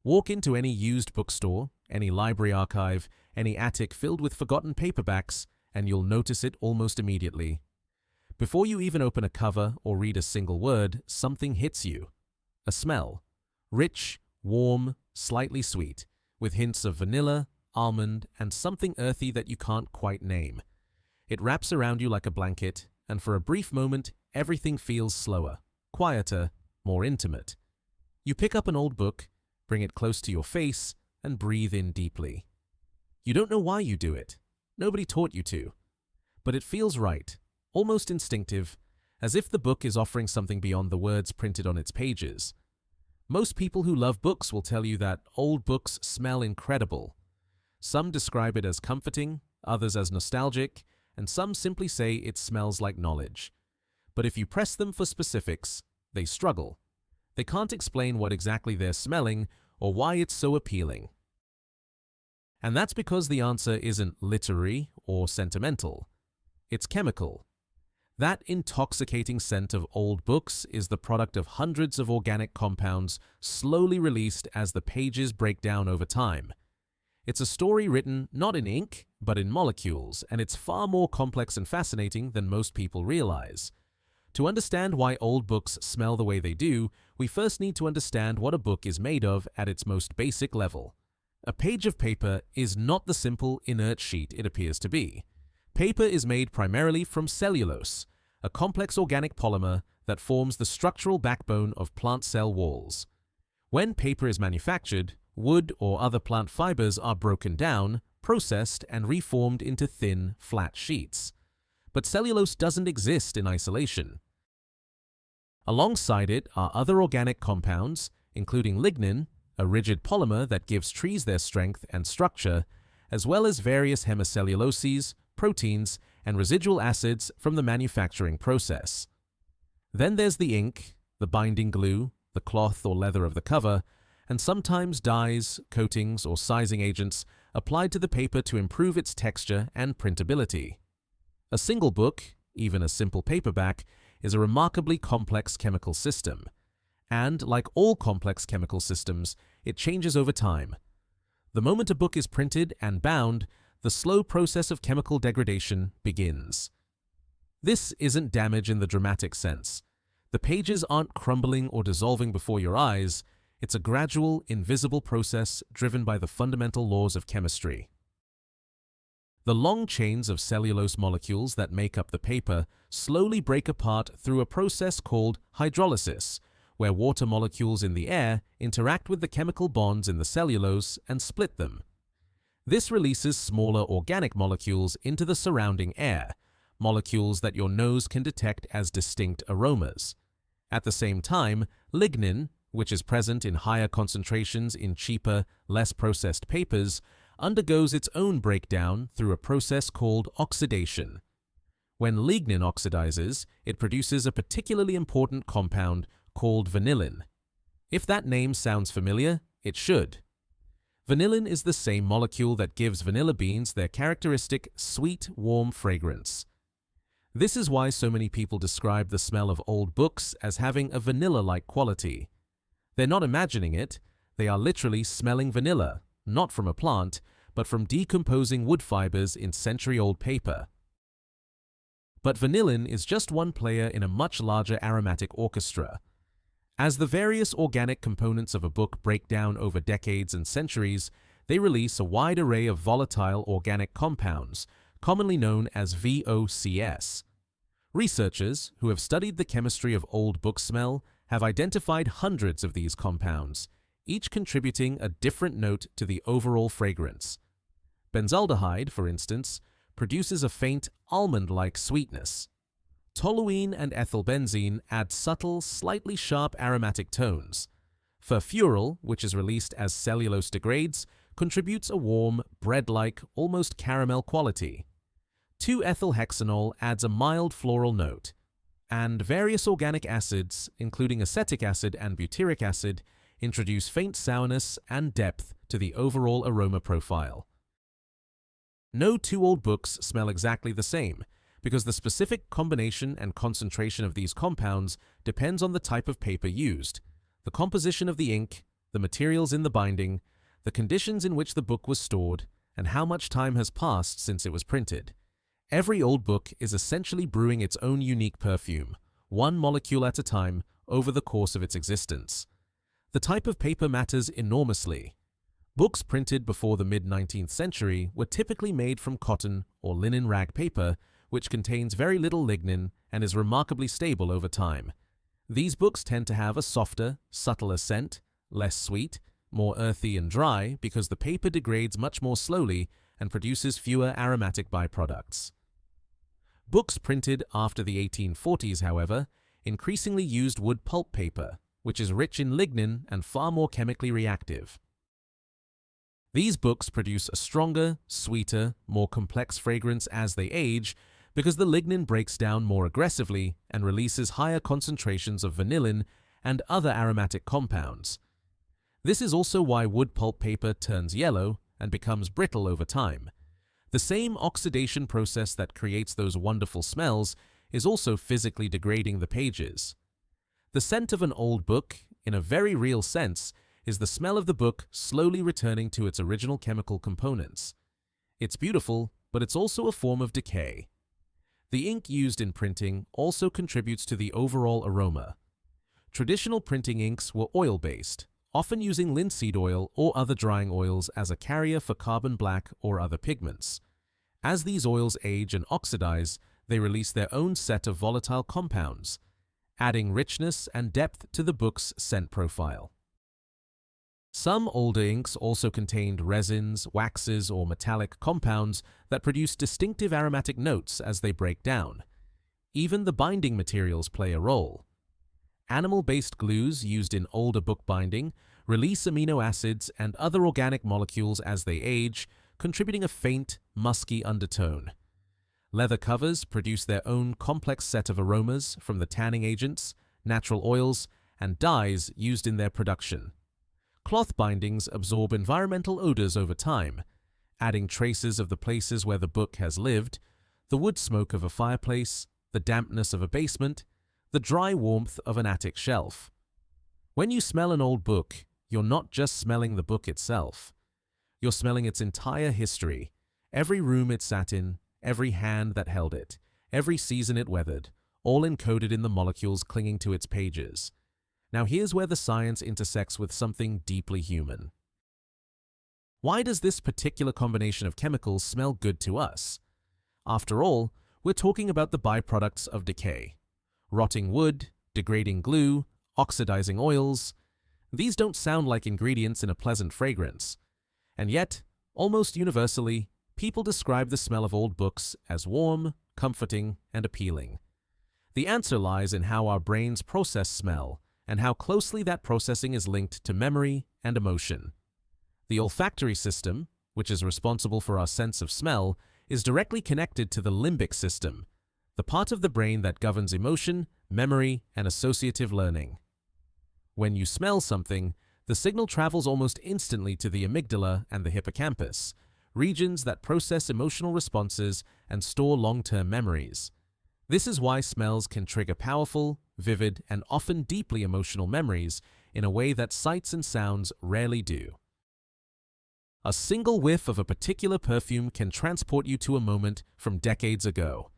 Walk into any used bookstore, any library archive, any attic filled with forgotten paperbacks, and you'll notice it almost immediately. Before you even open a cover or read a single word, something hits you. A smell. Rich, warm, slightly sweet, with hints of vanilla, almond, and something earthy that you can't quite name. It wraps around you like a blanket, and for a brief moment, everything feels slower, quieter, more intimate. You pick up an old book, bring it close to your face, and breathe in deeply. You don't know why you do it. Nobody taught you to. But it feels right, almost instinctive, as if the book is offering something beyond the words printed on its pages. Most people who love books will tell you that old books smell incredible. Some describe it as comforting, others as nostalgic, and some simply say it smells like knowledge. But if you press them for specifics, they struggle. They can't explain what exactly they're smelling or why it's so appealing. And that's because the answer isn't literary or sentimental. It's chemical. That intoxicating scent of old books is the product of hundreds of organic compounds slowly released as the pages break down over time. It's a story written not in ink, but in molecules, and it's far more complex and fascinating than most people realize. To understand why old books smell the way they do, we first need to understand what a book is made of at its most basic level. A page of paper is not the simple, inert sheet it appears to be. Paper is made primarily from cellulose, a complex organic polymer that forms the structural backbone of plant cell walls. When paper is manufactured, wood or other plant fibers are broken down, processed, and reformed into thin, flat sheets. But cellulose doesn't exist in isolation. Alongside it are other organic compounds, including lignin, a rigid polymer that gives trees their strength and structure, as well as various hemicelluloses, proteins, and residual acids from the manufacturing process. Then there's the ink, the binding glue, the cloth or leather of the cover, and sometimes dyes, coatings, or sizing agents applied to the paper to improve its texture and printability. A single book, even a simple paperback, is a remarkably complex chemical system. And, like all complex chemical systems, it changes over time. The moment a book is printed and bound, the slow process of chemical degradation begins. This isn't damage in the dramatic sense. The pages aren't crumbling or dissolving before your eyes. It's a gradual, invisible process driven by the fundamental laws of chemistry. The long chains of cellulose molecules that make up the paper slowly break apart through a process called hydrolysis, where water molecules in the air interact with the chemical bonds in the cellulose and split them. This releases smaller organic molecules into the surrounding air, molecules that your nose can detect as distinct aromas. At the same time, lignin, which is present in higher concentrations in cheaper, less processed papers, undergoes its own breakdown through a process called oxidation. When lignin oxidizes, it produces a particularly important compound called vanillin. If that name sounds familiar, it should. Vanillin is the same molecule that gives vanilla beans their characteristic sweet, warm fragrance. This is why so many people describe the smell of old books as having a vanilla-like quality. They're not imagining it, they are literally smelling vanilla, not from a plant, but from decomposing wood fibers in century-old paper. But vanillin is just one player in a much larger aromatic orchestra. As the various organic components of a book break down over decades and centuries, they release a wide array of volatile organic compounds, commonly known as VOCs. Researchers who have studied the chemistry of old book smell have identified hundreds of these compounds, each contributing a different note to the overall fragrance. Benzaldehyde, for instance, produces a faint almond-like sweetness. Toluene and ethylbenzene add subtle, slightly sharp aromatic tones. Furfural, which is released as cellulose degrades, contributes a warm, bread-like, almost caramel quality. 2-ethylhexanol adds a mild floral note. And various organic acids, including acetic acid and butyric acid, introduce faint sourness and depth to the overall aroma profile. No two old books smell exactly the same, because the specific combination and concentration of these compounds depends on the type of paper used, the composition of the ink, the materials in the binding, the conditions in which the book was stored, and how much time has passed since it was printed. Every old book is essentially brewing its own unique perfume, one molecule at a time, over the course of its existence. The type of paper matters enormously. Books printed before the mid-19th century were typically made from cotton or linen rag paper, which contains very little lignin and is remarkably stable over time. These books tend to have a softer, subtler scent, less sweet, more earthy and dry because the paper degrades much more slowly and produces fewer aromatic byproducts. Books printed after the 1840s, however, increasingly used wood pulp paper, which is rich in lignin and far more chemically reactive. These books produce a stronger, sweeter, more complex fragrance as they age because the lignin breaks down more aggressively and releases higher concentrations of vanillin and other aromatic compounds. This is also why wood pulp paper turns yellow and becomes brittle over time. The same oxidation process that creates those wonderful smells is also physically degrading the pages. The scent of an old book, in a very real sense, is the smell of the book slowly returning to its original chemical components. It's beautiful, but it's also a form of decay. The ink used in printing also contributes to the overall aroma. Traditional printing inks were oil-based, often using linseed oil or other drying oils as a carrier for carbon black or other pigments. As these oils age and oxidize, they release their own set of volatile compounds, adding richness and depth to the book's scent profile. Some older inks also contained resins, waxes, or metallic compounds that produce distinctive aromatic notes as they break down. Even the binding materials play a role. Animal-based glues used in older book binding release amino acids and other organic molecules as they age, contributing a faint, musky undertone. Leather covers produce their own complex set of aromas from the tanning agents, natural oils, and dyes used in their production. Cloth bindings absorb environmental odors over time, adding traces of the places where the book has lived, the wood smoke of a fireplace, the dampness of a basement, the dry warmth of an attic shelf. When you smell an old book, you're not just smelling the book itself. You're smelling its entire history, every room it sat in, every hand that held it, every season it weathered, all encoded in the molecules clinging to its pages. Now here's where the science intersects with something deeply human. Why does this particular combination of chemicals smell good to us? After all, we're talking about the byproducts of decay. Rotting wood, degrading glue, oxidizing oils. These don't sound like ingredients in a pleasant fragrance. And yet, almost universally, people describe the smell of old books as warm, comforting, and appealing. The answer lies in how our brains process smell and how closely that processing is linked to memory and emotion. The olfactory system, which is responsible for our sense of smell, is directly connected to the limbic system, the part of the brain that governs emotion, memory, and associative learning. When you smell something, the signal travels almost instantly to the amygdala and the hippocampus, regions that process emotional responses and store long-term memories. This is why smells can trigger powerful, vivid, and often deeply emotional memories in a way that sights and sounds rarely do. A single whiff of a particular perfume can transport you to a moment from decades ago.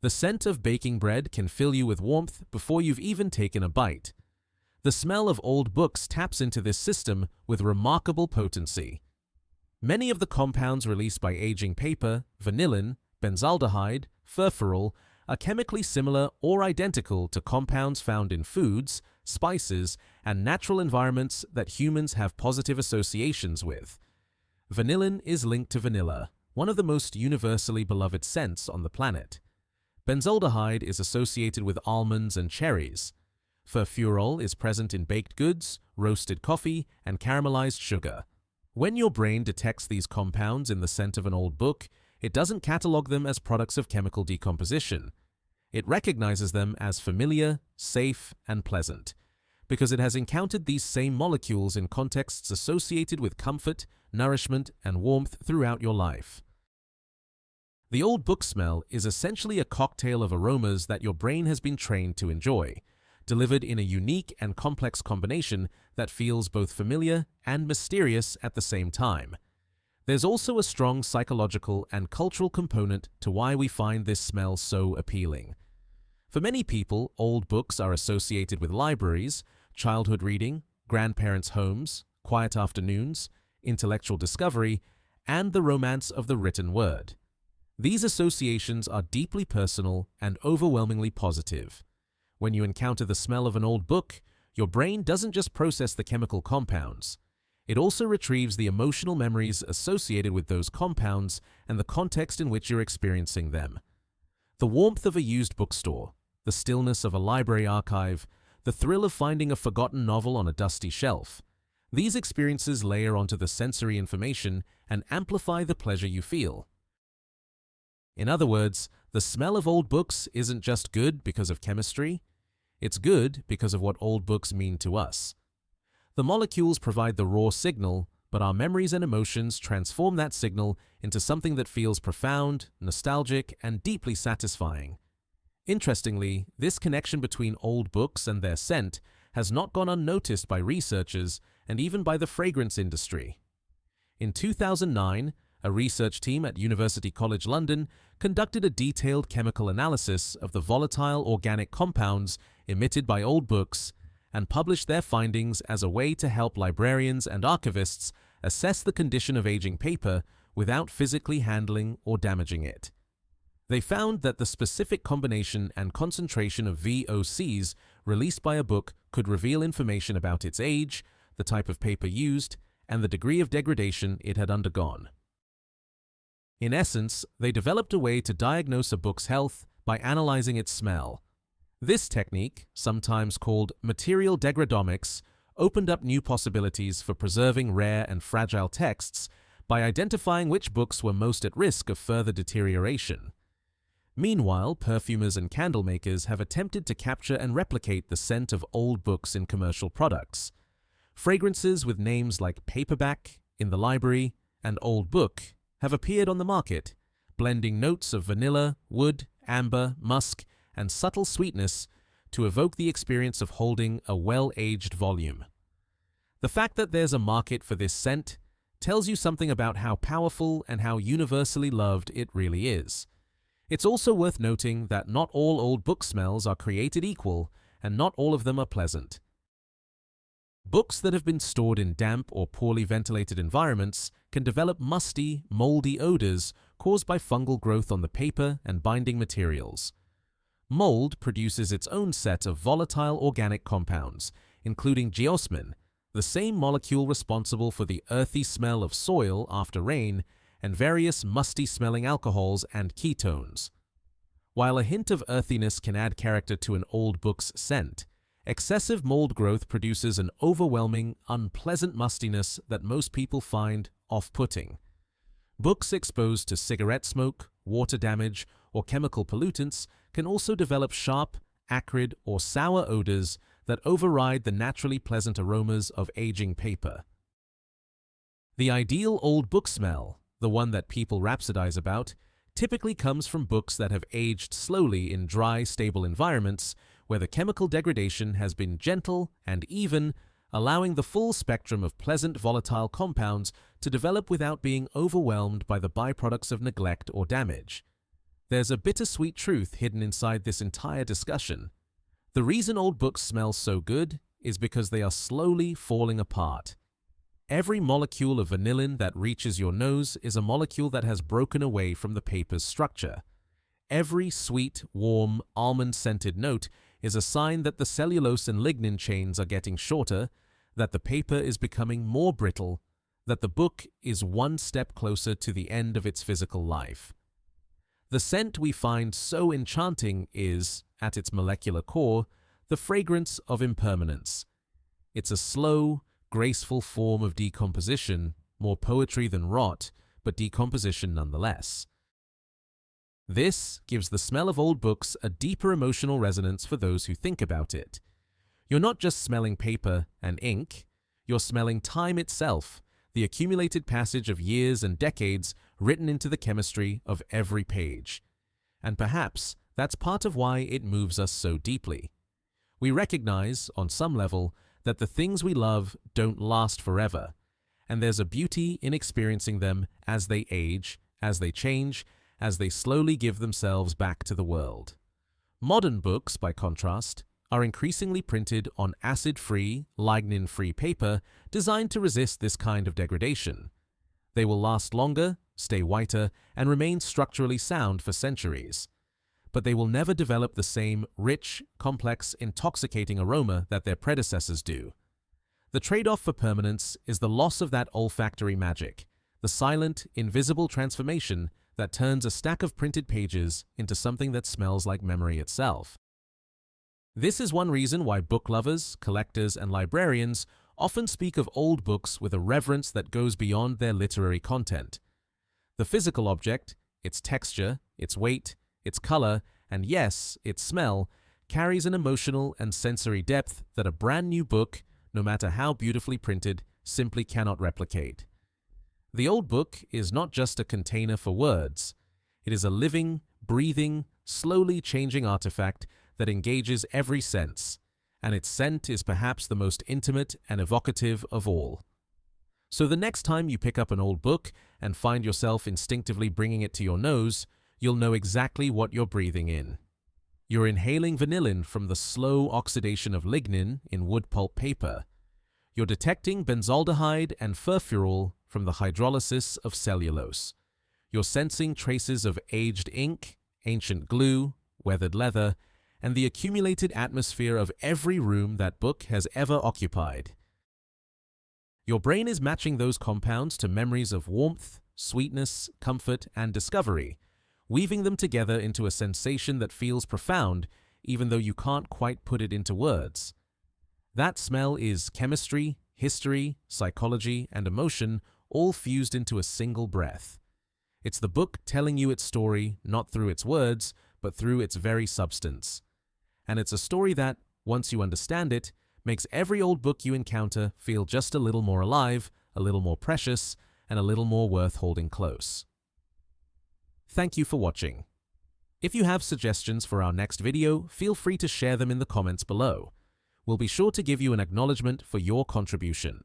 The scent of baking bread can fill you with warmth before you've even taken a bite. The smell of old books taps into this system with remarkable potency. Many of the compounds released by aging paper, vanillin, benzaldehyde, furfural, are chemically similar or identical to compounds found in foods, spices, and natural environments that humans have positive associations with. Vanillin is linked to vanilla, one of the most universally beloved scents on the planet. Benzaldehyde is associated with almonds and cherries. Furfural is present in baked goods, roasted coffee, and caramelized sugar. When your brain detects these compounds in the scent of an old book, it doesn't catalog them as products of chemical decomposition. It recognizes them as familiar, safe, and pleasant, because it has encountered these same molecules in contexts associated with comfort, nourishment, and warmth throughout your life. The old book smell is essentially a cocktail of aromas that your brain has been trained to enjoy, delivered in a unique and complex combination that feels both familiar and mysterious at the same time. There's also a strong psychological and cultural component to why we find this smell so appealing. For many people, old books are associated with libraries, childhood reading, grandparents' homes, quiet afternoons, intellectual discovery, and the romance of the written word. These associations are deeply personal and overwhelmingly positive. When you encounter the smell of an old book, your brain doesn't just process the chemical compounds. It also retrieves the emotional memories associated with those compounds and the context in which you're experiencing them. The warmth of a used bookstore, the stillness of a library archive, the thrill of finding a forgotten novel on a dusty shelf. These experiences layer onto the sensory information and amplify the pleasure you feel. In other words, the smell of old books isn't just good because of chemistry, it's good because of what old books mean to us. The molecules provide the raw signal, but our memories and emotions transform that signal into something that feels profound, nostalgic, and deeply satisfying. Interestingly, this connection between old books and their scent has not gone unnoticed by researchers and even by the fragrance industry. In 2009, a research team at University College London conducted a detailed chemical analysis of the volatile organic compounds emitted by old books and published their findings as a way to help librarians and archivists assess the condition of aging paper without physically handling or damaging it. They found that the specific combination and concentration of VOCs released by a book could reveal information about its age, the type of paper used, and the degree of degradation it had undergone. In essence, they developed a way to diagnose a book's health by analyzing its smell. This technique, sometimes called material degradomics, opened up new possibilities for preserving rare and fragile texts by identifying which books were most at risk of further deterioration. Meanwhile, perfumers and candle makers have attempted to capture and replicate the scent of old books in commercial products. Fragrances with names like Paperback, In the Library, and Old Book have appeared on the market, blending notes of vanilla, wood, amber, musk, and subtle sweetness to evoke the experience of holding a well-aged volume. The fact that there's a market for this scent tells you something about how powerful and how universally loved it really is. It's also worth noting that not all old book smells are created equal, and not all of them are pleasant. Books that have been stored in damp or poorly ventilated environments can develop musty, moldy odors caused by fungal growth on the paper and binding materials. Mold produces its own set of volatile organic compounds, including geosmin, the same molecule responsible for the earthy smell of soil after rain, and various musty-smelling alcohols and ketones. While a hint of earthiness can add character to an old book's scent, excessive mold growth produces an overwhelming, unpleasant mustiness that most people find off-putting. Books exposed to cigarette smoke, water damage, or chemical pollutants can also develop sharp, acrid, or sour odors that override the naturally pleasant aromas of aging paper. The ideal old book smell, the one that people rhapsodize about, typically comes from books that have aged slowly in dry, stable environments where the chemical degradation has been gentle and even, allowing the full spectrum of pleasant volatile compounds to develop without being overwhelmed by the byproducts of neglect or damage. There's a bittersweet truth hidden inside this entire discussion. The reason old books smell so good is because they are slowly falling apart. Every molecule of vanillin that reaches your nose is a molecule that has broken away from the paper's structure. Every sweet, warm, almond-scented note is a sign that the cellulose and lignin chains are getting shorter, that the paper is becoming more brittle, that the book is one step closer to the end of its physical life. The scent we find so enchanting is, at its molecular core, the fragrance of impermanence. It's a slow, graceful form of decomposition, more poetry than rot, but decomposition nonetheless. This gives the smell of old books a deeper emotional resonance for those who think about it. You're not just smelling paper and ink, you're smelling time itself, the accumulated passage of years and decades written into the chemistry of every page. And perhaps that's part of why it moves us so deeply. We recognize, on some level, that the things we love don't last forever, and there's a beauty in experiencing them as they age, as they change, as they slowly give themselves back to the world. Modern books, by contrast, are increasingly printed on acid-free, lignin-free paper designed to resist this kind of degradation. They will last longer, stay whiter, and remain structurally sound for centuries. But they will never develop the same rich, complex, intoxicating aroma that their predecessors do. The trade-off for permanence is the loss of that olfactory magic, the silent, invisible transformation that turns a stack of printed pages into something that smells like memory itself. This is one reason why book lovers, collectors, and librarians often speak of old books with a reverence that goes beyond their literary content. The physical object, its texture, its weight, its color, and yes, its smell, carries an emotional and sensory depth that a brand new book, no matter how beautifully printed, simply cannot replicate. The old book is not just a container for words. It is a living, breathing, slowly changing artifact that engages every sense, and its scent is perhaps the most intimate and evocative of all. So the next time you pick up an old book and find yourself instinctively bringing it to your nose, you'll know exactly what you're breathing in. You're inhaling vanillin from the slow oxidation of lignin in wood pulp paper. You're detecting benzaldehyde and furfural from the hydrolysis of cellulose. You're sensing traces of aged ink, ancient glue, weathered leather, and the accumulated atmosphere of every room that book has ever occupied. Your brain is matching those compounds to memories of warmth, sweetness, comfort, and discovery, weaving them together into a sensation that feels profound, even though you can't quite put it into words. That smell is chemistry, history, psychology, and emotion all fused into a single breath. It's the book telling you its story, not through its words, but through its very substance. And it's a story that, once you understand it, makes every old book you encounter feel just a little more alive, a little more precious, and a little more worth holding close. Thank you for watching. If you have suggestions for our next video, feel free to share them in the comments below. We'll be sure to give you an acknowledgement for your contribution.